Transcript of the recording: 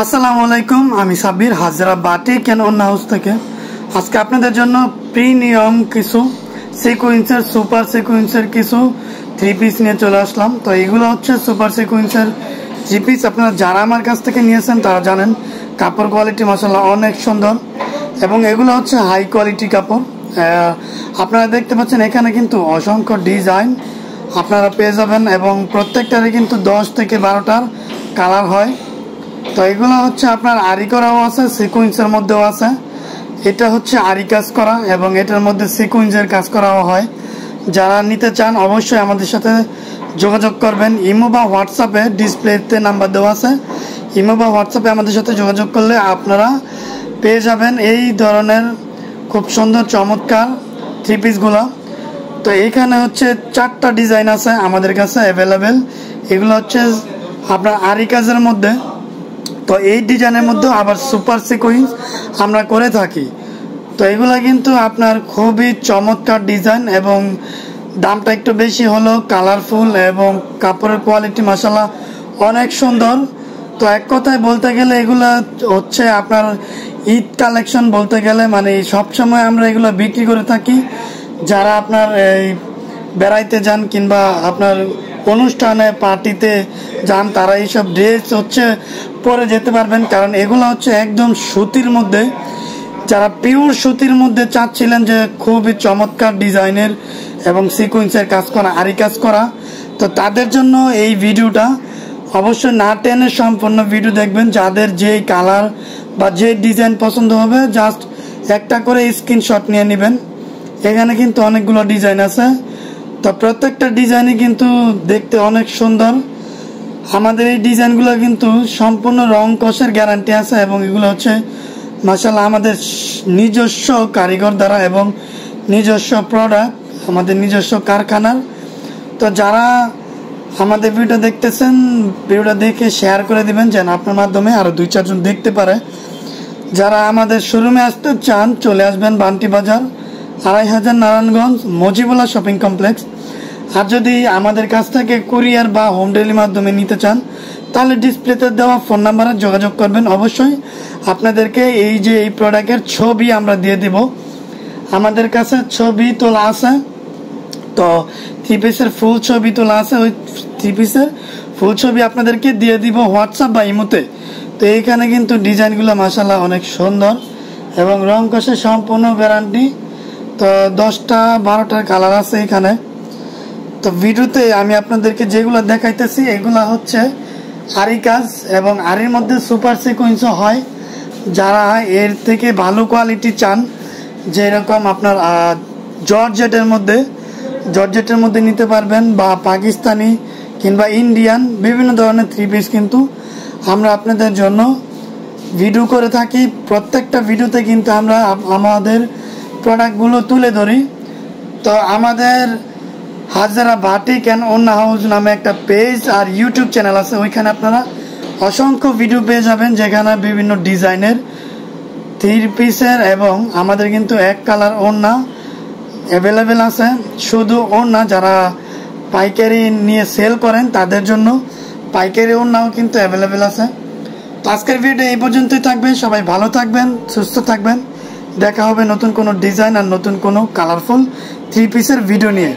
আসসালামু আলাইকুম, আমি সাব্বির হাজরা বাটিক এন্ড ওন্না হাউস থেকে। আজকে আপনাদের জন্য প্রিমিয়াম কিছু সিকোয়েন্সের সুপার সিকোয়েন্সের কিছু থ্রি পিস নিয়ে চলে আসলাম। তো এগুলো হচ্ছে সুপার সিকোয়েন্সের থ্রি পিস। আপনারা যারা আমার কাছ থেকে নিয়েছেন তারা জানেন কাপড় কোয়ালিটি মাশাআল্লাহ অনেক সুন্দর এবং এগুলো হচ্ছে হাই কোয়ালিটি কাপড়। আপনারা দেখতে পাচ্ছেন এখানে কিন্তু অসংখ্য ডিজাইন আপনারা পেয়ে যাবেন এবং প্রত্যেকটারই কিন্তু 10 থেকে 12টার কালার হয়। তো এগুলো হচ্ছে আপনার আরি করাও আছে, সিকোয়েন্সের মধ্যেও আছে। এটা হচ্ছে আরি কাজ করা এবং এটার মধ্যে সিকোয়েন্সের কাজ করাও হয়। যারা নিতে চান অবশ্যই আমাদের সাথে যোগাযোগ করবেন। ইমো বা হোয়াটসঅ্যাপে ডিসপ্লেতে নাম্বার দেওয়া আছে, ইমো বা হোয়াটসঅ্যাপে আমাদের সাথে যোগাযোগ করলে আপনারা পেয়ে যাবেন এই ধরনের খুব সুন্দর চমৎকার থ্রি পিসগুলো। তো এইখানে হচ্ছে 4টা ডিজাইন আছে আমাদের কাছে অ্যাভেলেবেল। এগুলো হচ্ছে আপনার আরি কাজের মধ্যে। তো এই ডিজাইনের মধ্যে আবার সুপার সিকোয়েন্স আমরা করে থাকি। তো এগুলো কিন্তু আপনার খুবই চমৎকার ডিজাইন এবং দামটা একটু বেশি হলো, কালারফুল এবং কাপড়ের কোয়ালিটি মাশাআল্লাহ অনেক সুন্দর। তো এক কথায় বলতে গেলে এগুলো হচ্ছে আপনার ঈদ কালেকশন বলতে গেলে, মানে সবসময় আমরা এগুলো বিক্রি করে থাকি। যারা আপনার এই বেড়াইতে যান কিংবা আপনার অনুষ্ঠানে পার্টিতে যান তারা এইসব ড্রেস হচ্ছে পরে যেতে পারবেন, কারণ এগুলো হচ্ছে একদম সুতির মধ্যে। যারা পিওর সুতির মধ্যে চাচ্ছিলেন যে খুবই চমৎকার ডিজাইনের এবং সিকোয়েন্সের কাজ করা, আরি কাজ করা, তো তাদের জন্য এই ভিডিওটা অবশ্যই না টেনে সম্পূর্ণ ভিডিও দেখবেন। যাদের যেই কালার বা যে ডিজাইন পছন্দ হবে জাস্ট একটা করে স্ক্রিনশট নিয়ে নেবেন। এখানে কিন্তু অনেকগুলো ডিজাইন আছে, তো প্রত্যেকটা ডিজাইনই কিন্তু দেখতে অনেক সুন্দর। আমাদের এই ডিজাইনগুলো কিন্তু সম্পূর্ণ রং কষের গ্যারান্টি আছে এবং এগুলো হচ্ছে মাশাআল্লাহ আমাদের নিজস্ব কারিগর দ্বারা এবং নিজস্ব প্রোডাক্ট, আমাদের নিজস্ব কারখানার। তো যারা আমাদের ভিডিও দেখতেছেন ভিডিওটা দেখে শেয়ার করে দিবেন যেন আপনার মাধ্যমে আরও 2-4 জন দেখতে পারে। যারা আমাদের শোরুমে আসতে চান চলে আসবেন বান্টি বাজার 2500 নারায়ণগঞ্জ মজিবুল্লাহ শপিং কমপ্লেক্স। আর যদি আমাদের কাছ থেকে কুরিয়ার বা হোম ডেলিভারির মাধ্যমে নিতে চান তাহলে ডিসপ্লেতে দেওয়া ফোন নাম্বারে যোগাযোগ করবেন। অবশ্যই আপনাদেরকে এই যে এই প্রোডাক্টের ছবি আমরা দিয়ে দিব, আমাদের কাছে ছবি তোলা আছে। তো থ্রি পিসের ফুল ছবি তোলা আছে, ওই থ্রি পিসের ফুল ছবি আপনাদেরকে দিয়ে দিব হোয়াটসঅ্যাপ বা ইমোতে। তো এইখানে কিন্তু ডিজাইনগুলো মাশাআল্লাহ অনেক সুন্দর এবং রং কষে সম্পূর্ণ গ্যারান্টি। তো 10টা 12টার কালার আছে এখানে। তো ভিডিওতে আমি আপনাদেরকে যেগুলো দেখাইতেছি এগুলো হচ্ছে আরি কাজ এবং আরির মধ্যে সুপার সিকোয়েন্সও হয়। যারা এর থেকে ভালো কোয়ালিটি চান, যেরকম আপনার জর্জেটের মধ্যে নিতে পারবেন বা পাকিস্তানি কিংবা ইন্ডিয়ান বিভিন্ন ধরনের থ্রি পিস কিন্তু আমরা আপনাদের জন্য ভিডিও করে থাকি। প্রত্যেকটা ভিডিওতে কিন্তু আমরা আমাদের প্রোডাক্টগুলো তুলে ধরি। তো আমাদের হাজরা বাটিক এন্ড ওন্না হাউস নামে একটা পেজ আর ইউটিউব চ্যানেল আছে, ওইখানে আপনারা অসংখ্য ভিডিও পেয়ে যাবেন যেখানে বিভিন্ন ডিজাইনের থ্রি পিসের এবং আমাদের কিন্তু এক কালার ওন্না অ্যাভেলেবেল আছে। শুধু ওন্না যারা পাইকারি নিয়ে সেল করেন তাদের জন্য পাইকারি ওন্নাও কিন্তু অ্যাভেলেবেল আছে। তো আজকের ভিডিও এই পর্যন্তই থাকবে। সবাই ভালো থাকবেন, সুস্থ থাকবেন। দেখা হবে নতুন কোনো ডিজাইন আর নতুন কোনো কালারফুল থ্রি পিসের ভিডিও নিয়ে।